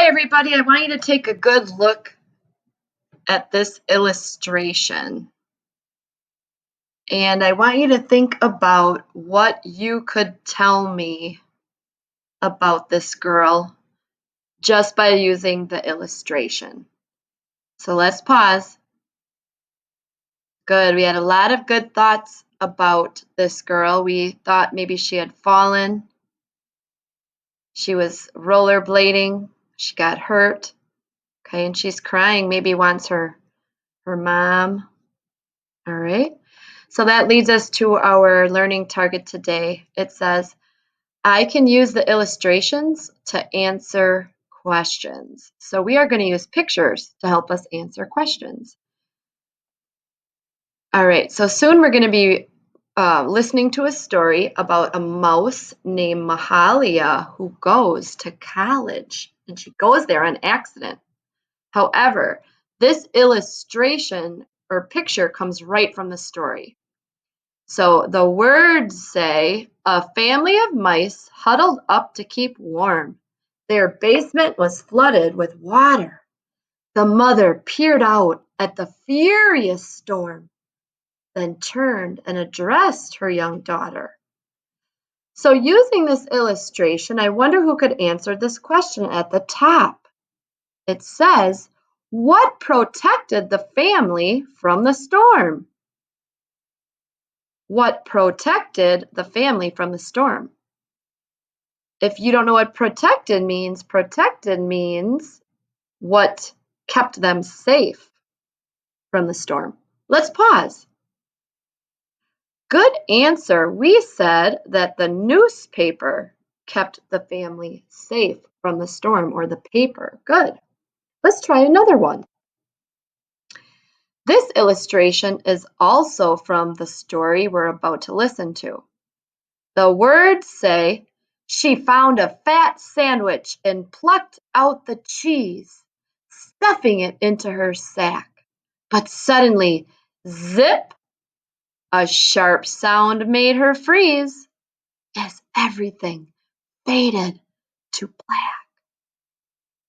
everybody, I want you to take a good look at this illustration. And I want you to think about what you could tell me about this girl just by using the illustration. So let's pause. Good. We had a lot of good thoughts about this girl. We thought maybe she had fallen. She was rollerblading. She got hurt. Okay, and she's crying, maybe wants her mom. All right. So that leads us to our learning target today. It says, I can use the illustrations to answer questions. So we are going to use pictures to help us answer questions. All right, so soon we're going to be listening to a story about a mouse named Mahalia who goes to college, and she goes there on accident. However, this illustration or picture comes right from the story. So the words say, a family of mice huddled up to keep warm. Their basement was flooded with water. The mother peered out at the furious storm, then turned and addressed her young daughter. So using this illustration, I wonder who could answer this question at the top. It says, what protected the family from the storm? What protected the family from the storm? If you don't know what protected means what kept them safe from the storm. Let's pause. Good answer. We said that the newspaper kept the family safe from the storm, or the paper. Good. Let's try another one. This illustration is also from the story we're about to listen to. The words say, she found a fat sandwich and plucked out the cheese, stuffing it into her sack. But suddenly, zip, a sharp sound made her freeze as everything faded to black.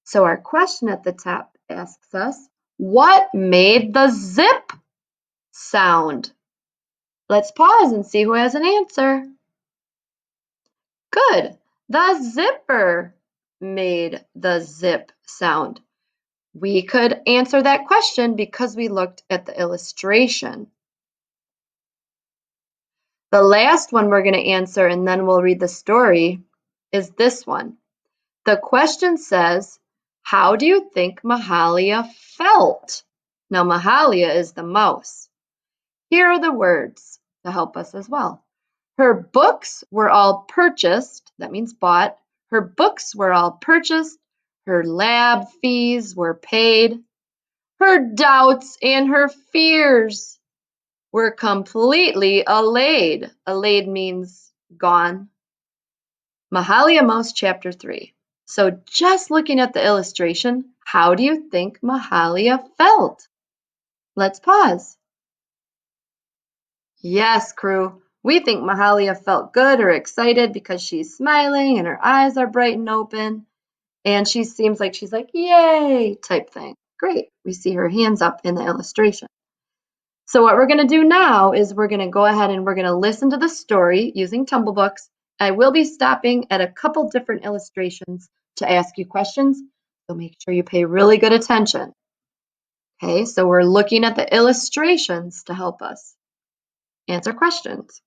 So our question at the top asks us, what made the zip sound? Let's pause and see who has an answer. Good. The zipper made the zip sound. We could answer that question because we looked at the illustration. The last one we're going to answer, and then we'll read the story, is this one. The question says, how do you think Mahalia felt? Now, Mahalia is the mouse. Here are the words to help us as well. Her books were all purchased, that means bought. Her books were all purchased. Her lab fees were paid. Her doubts and her fears were completely allayed. Allayed means gone. Mahalia Mouse, Chapter 3. So just looking at the illustration, how do you think Mahalia felt? Let's pause. Yes, crew. We think Mahalia felt good or excited because she's smiling and her eyes are bright and open. And she seems like she's like, yay, type thing. Great. We see her hands up in the illustration. So what we're going to do now is we're going to go ahead and we're going to listen to the story using Tumblebooks. I will be stopping at a couple different illustrations to ask you questions. So make sure you pay really good attention. Okay, so we're looking at the illustrations to help us answer questions.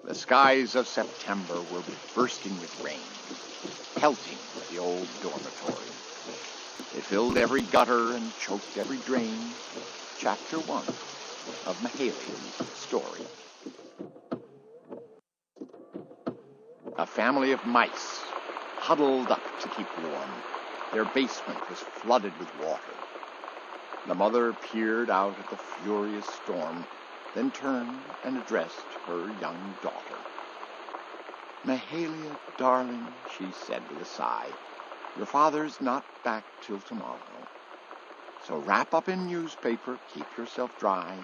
The skies of September will be bursting with rain, pelting the old dormitory. They filled every gutter and choked every drain. Chapter 1 of Mahalia's story. A family of mice huddled up to keep warm. Their basement was flooded with water. The mother peered out at the furious storm, then turned and addressed her young daughter. "Mahalia, darling," she said with a sigh, "your father's not back till tomorrow. So wrap up in newspaper, keep yourself dry,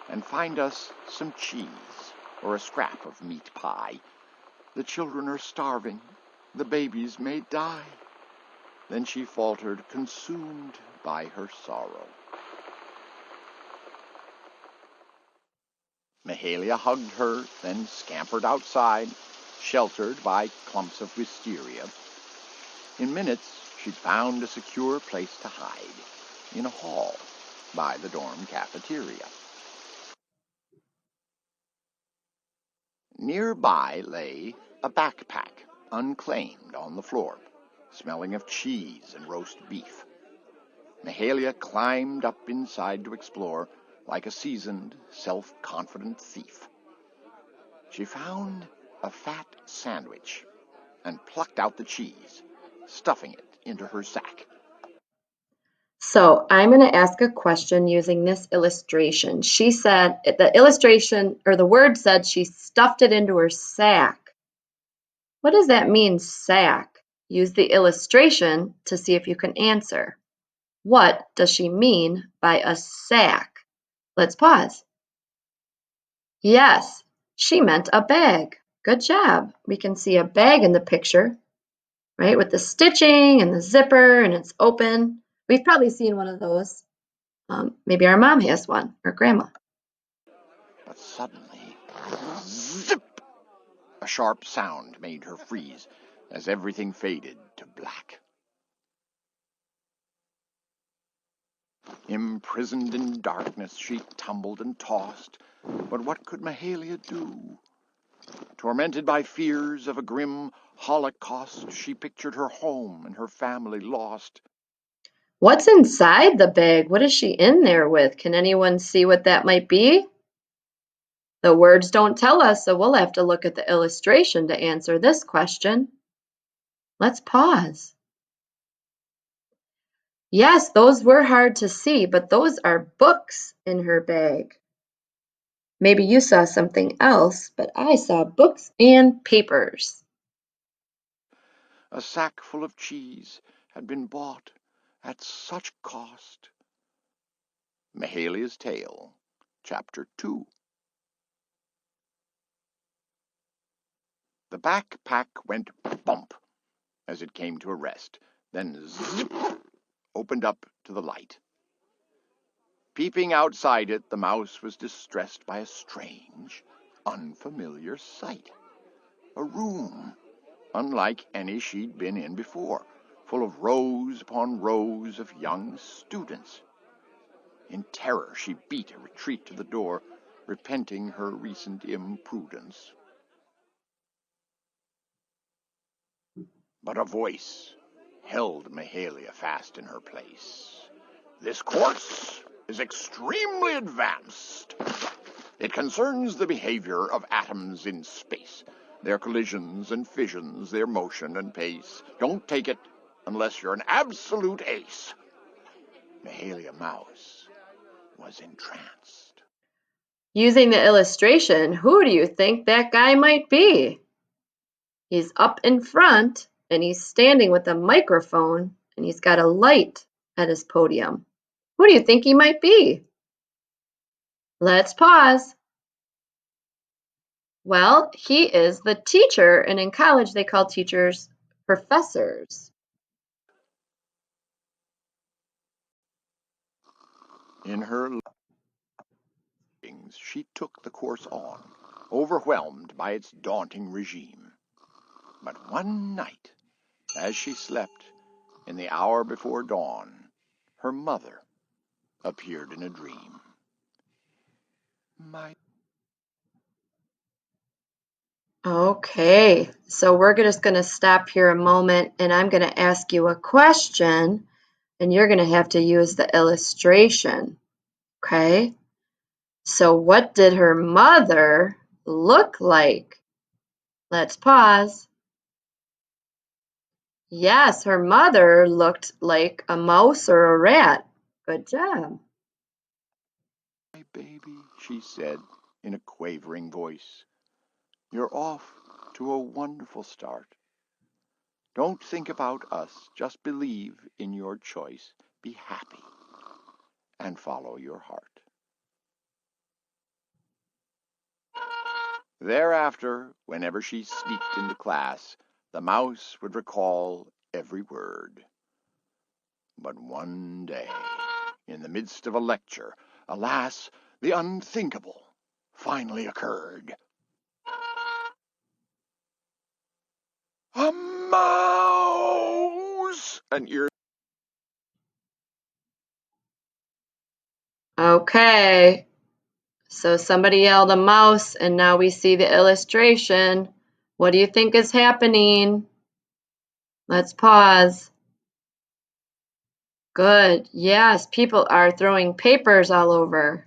and find us some cheese or a scrap of meat pie. The children are starving. The babies may die." Then she faltered, consumed by her sorrow. Mahalia hugged her, then scampered outside, sheltered by clumps of wisteria. In minutes, she'd found a secure place to hide, in a hall by the dorm cafeteria. Nearby lay a backpack, unclaimed, on the floor, smelling of cheese and roast beef. Mahalia climbed up inside to explore, like a seasoned, self-confident thief. She found a fat sandwich and plucked out the cheese, stuffing it into her sack. So I'm going to ask a question using this illustration. She said the illustration or the word said she stuffed it into her sack. What does that mean, sack? Use the illustration to see if you can answer. What does she mean by a sack? Let's pause. Yes, she meant a bag. Good job. We can see a bag in the picture, right? With the stitching and the zipper and it's open. We've probably seen one of those. Maybe our mom has one, or grandma. But suddenly, zip! A sharp sound made her freeze as everything faded to black. Imprisoned in darkness, she tumbled and tossed. But what could Mahalia do? Tormented by fears of a grim holocaust, she pictured her home and her family lost. What's inside the bag? What is she in there with? Can anyone see what that might be? The words don't tell us, so we'll have to look at the illustration to answer this question. Let's pause. Yes, those were hard to see, but those are books in her bag. Maybe you saw something else, but I saw books and papers. A sack full of cheese had been bought at such cost. Mahalia's Tale, Chapter 2. The backpack went bump as it came to a rest, then zip, opened up to the light. Peeping outside it, the mouse was distressed by a strange, unfamiliar sight. A room, unlike any she'd been in before, full of rows upon rows of young students. In terror, she beat a retreat to the door, repenting her recent imprudence. But a voice held Mahalia fast in her place. "This course is extremely advanced. It concerns the behavior of atoms in space, their collisions and fissions, their motion and pace. Don't take it unless you're an absolute ace." Mahalia Mouse was entranced. Using the illustration, who do you think that guy might be? He's up in front and he's standing with a microphone and he's got a light at his podium. Who do you think he might be? Let's pause. Well, he is the teacher, and in college they call teachers professors. In her learnings, she took the course on, overwhelmed by its daunting regime. But one night, as she slept, in the hour before dawn, her mother appeared in a dream. "My Okay, so we're just going to stop here a moment and I'm going to ask you a question and you're going to have to use the illustration. Okay, so what did her mother look like? Let's pause. Yes, her mother looked like a mouse or a rat. Good job. baby," she said in a quavering voice. "You're off to a wonderful start. Don't think about us, just believe in your choice. Be happy and follow your heart." Thereafter, whenever she sneaked into class, the mouse would recall every word. But one day, in the midst of a lecture, alas, the unthinkable finally occurred. A mouse! An ear. Okay, so somebody yelled a mouse, and now we see the illustration. What do you think is happening? Let's pause. Good. Yes, people are throwing papers all over.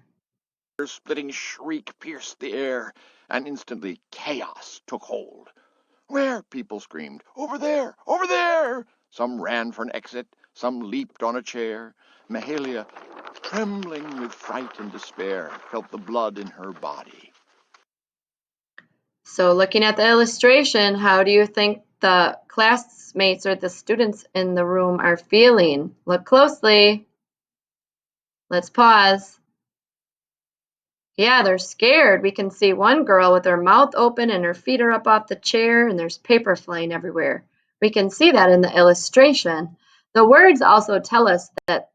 Splitting shriek pierced the air, and instantly chaos took hold. "Where?" people screamed. "Over there! Over there!" Some ran for an exit, some leaped on a chair. Mahalia, trembling with fright and despair, felt the blood in her body. So looking at the illustration, how do you think the classmates or the students in the room are feeling? Look closely. Let's pause. Yeah, they're scared. We can see one girl with her mouth open and her feet are up off the chair, and there's paper flying everywhere. We can see that in the illustration. The words also tell us that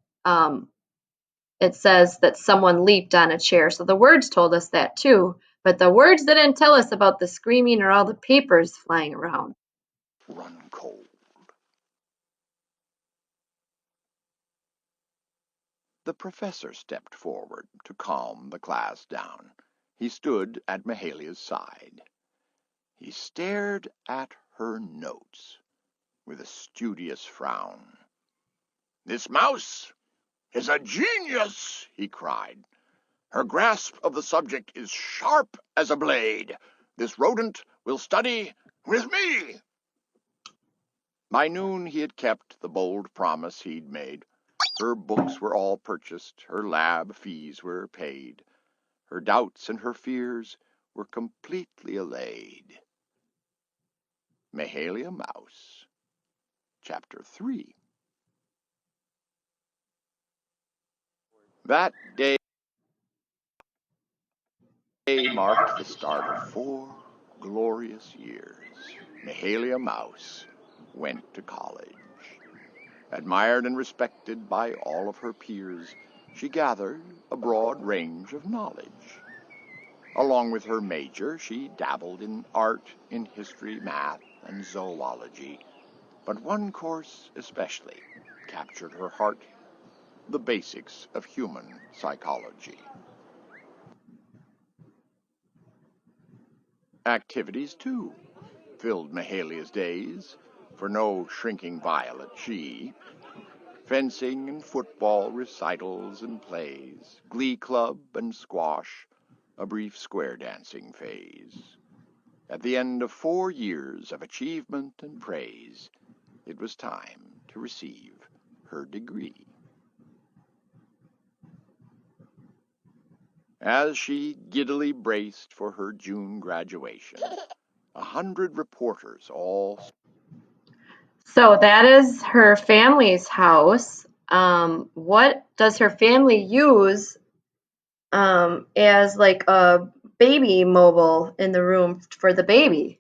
it says that someone leaped on a chair. So the words told us that too. But the words didn't tell us about the screaming or all the papers flying around. Run cold. The professor stepped forward to calm the class down. He stood at Mahalia's side. He stared at her notes with a studious frown. "This mouse is a genius," he cried. "Her grasp of the subject is sharp as a blade. This rodent will study with me." By noon he had kept the bold promise he'd made. Her books were all purchased, her lab fees were paid. Her doubts and her fears were completely allayed. Mahalia Mouse, Chapter 3. That day marked the start of 4 glorious years. Mahalia Mouse went to college. Admired and respected by all of her peers, she gathered a broad range of knowledge. Along with her major, she dabbled in art, in history, math, and zoology. But one course especially captured her heart: the basics of human psychology. Activities, too, filled Mahalia's days, for no shrinking violet she. Fencing and football recitals and plays, glee club and squash, a brief square dancing phase. At the end of 4 years of achievement and praise, it was time to receive her degree. As she giddily braced for her June graduation, 100 reporters all. So that is her family's house. What does her family use as like a baby mobile in the room for the baby?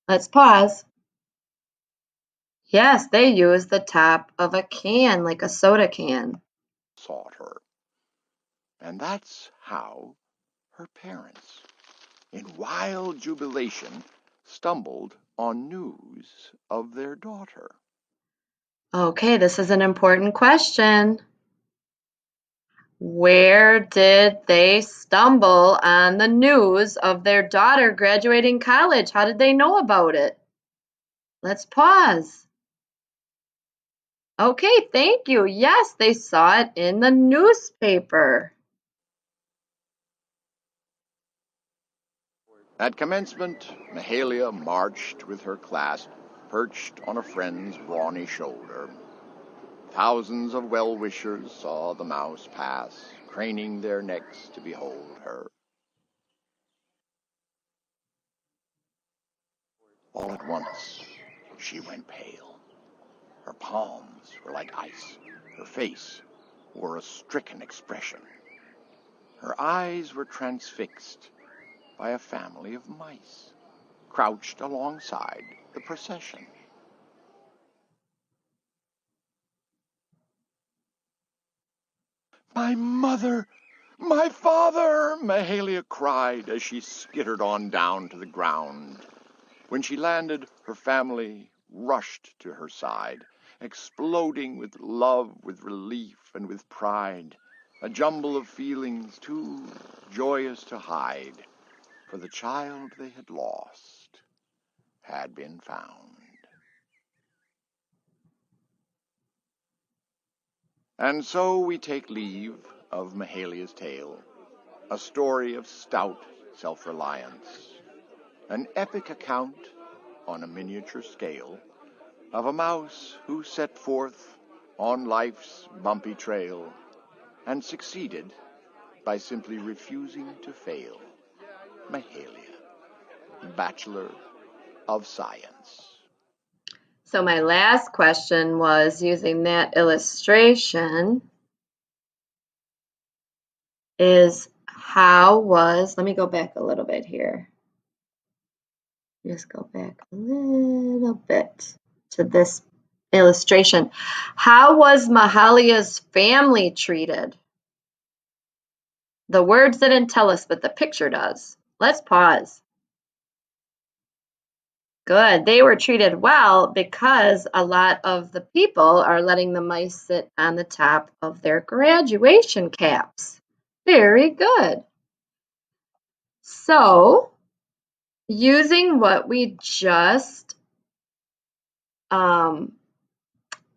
Let's pause. Yes, they use the top of a can, like a soda can. Sought her. And that's how her parents, in wild jubilation, stumbled on news of their daughter. Okay, this is an important question. Where did they stumble on the news of their daughter graduating college? How did they know about it? Let's pause. Okay, thank you. Yes, they saw it in the newspaper. At commencement, Mahalia marched with her class, perched on a friend's brawny shoulder. Thousands of well-wishers saw the mouse pass, craning their necks to behold her. All at once, she went pale. Her palms were like ice. Her face wore a stricken expression. Her eyes were transfixed by a family of mice, crouched alongside the procession. "My mother! My father!" Mahalia cried as she skittered on down to the ground. When she landed, her family rushed to her side, exploding with love, with relief, and with pride, a jumble of feelings too joyous to hide, for the child they had lost had been found. And so we take leave of Mahalia's tale, a story of stout self-reliance, an epic account on a miniature scale of a mouse who set forth on life's bumpy trail and succeeded by simply refusing to fail. Mahalia, Bachelor of Science. So my last question was, using that illustration, is let me go back a little bit here. Just go back a little bit to this illustration. How was Mahalia's family treated? The words didn't tell us, but the picture does. Let's pause. Good. They were treated well because a lot of the people are letting the mice sit on the top of their graduation caps. Very good. So, using what we just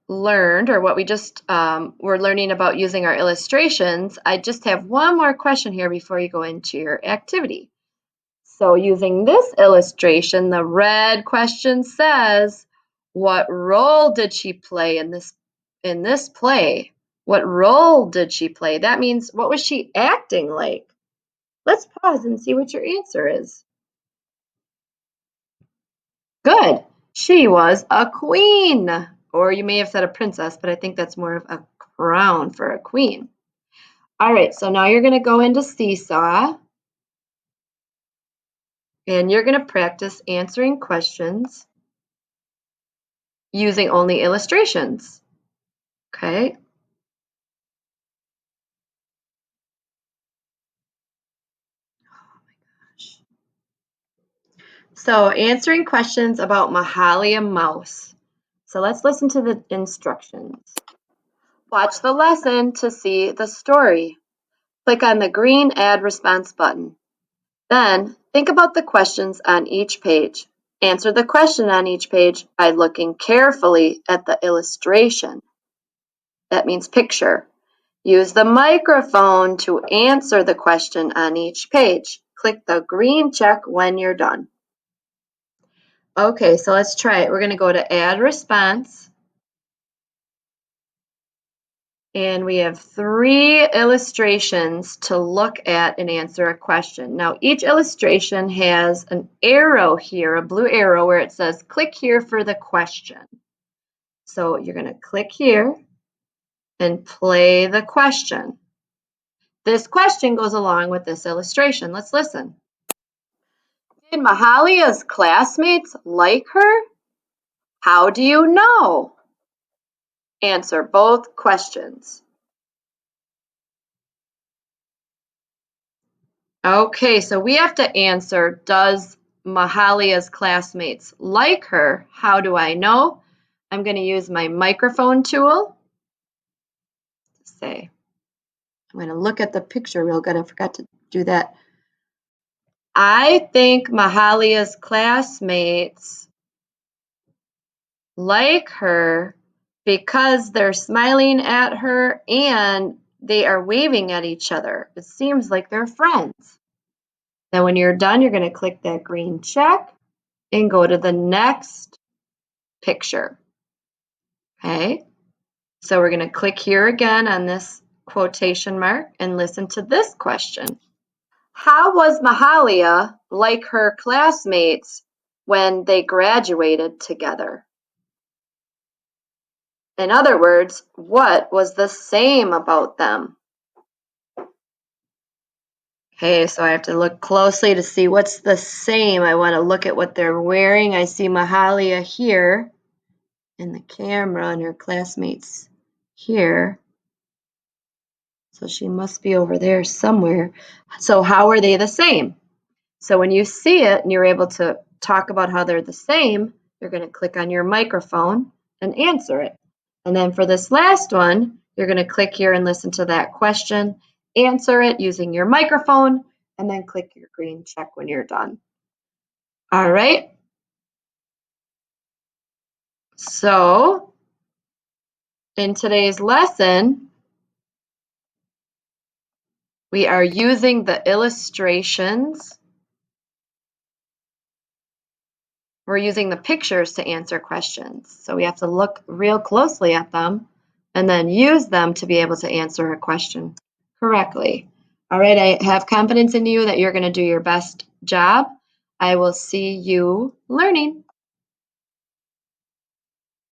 learned, or what we just were learning about using our illustrations, I just have one more question here before you go into your activity. So using this illustration, the red question says, what role did she play in this play? What role did she play? That means, what was she acting like? Let's pause and see what your answer is. Good. She was a queen. Or you may have said a princess, but I think that's more of a crown for a queen. All right, so now you're going to go into Seesaw. And you're going to practice answering questions using only illustrations. Okay? So, answering questions about Mahalia Mouse. So, let's listen to the instructions. Watch the lesson to see the story. Click on the green Add Response button. Then, think about the questions on each page. Answer the question on each page by looking carefully at the illustration. That means picture. Use the microphone to answer the question on each page. Click the green check when you're done. Okay, so let's try it. We're going to go to Add Response. And we have 3 illustrations to look at and answer a question. Now, each illustration has an arrow here, a blue arrow, where it says, click here for the question. So you're going to click here and play the question. This question goes along with this illustration. Let's listen. Did Mahalia's classmates like her? How do you know? Answer both questions. Okay, so we have to answer, does Mahalia's classmates like her? How do I know? I'm going to use my microphone tool. I'm going to look at the picture real good. I forgot to do that. I think Mahalia's classmates like her because they're smiling at her and they are waving at each other. It seems like they're friends. Then when you're done, you're going to click that green check and go to the next picture. Okay, so we're going to click here again on this quotation mark, and listen to this question. How was Mahalia like her classmates when they graduated together? In other words, what was the same about them? Okay, so I have to look closely to see what's the same. I want to look at what they're wearing. I see Mahalia here in the camera and her classmates here. So she must be over there somewhere. So how are they the same? So when you see it and you're able to talk about how they're the same, you're going to click on your microphone and answer it. And then for this last one, you're going to click here and listen to that question, answer it using your microphone, and then click your green check when you're done. All right. So in today's lesson, we are using the illustrations. We're using the pictures to answer questions. So we have to look real closely at them and then use them to be able to answer a question correctly. All right, I have confidence in you that you're going to do your best job. I will see you learning.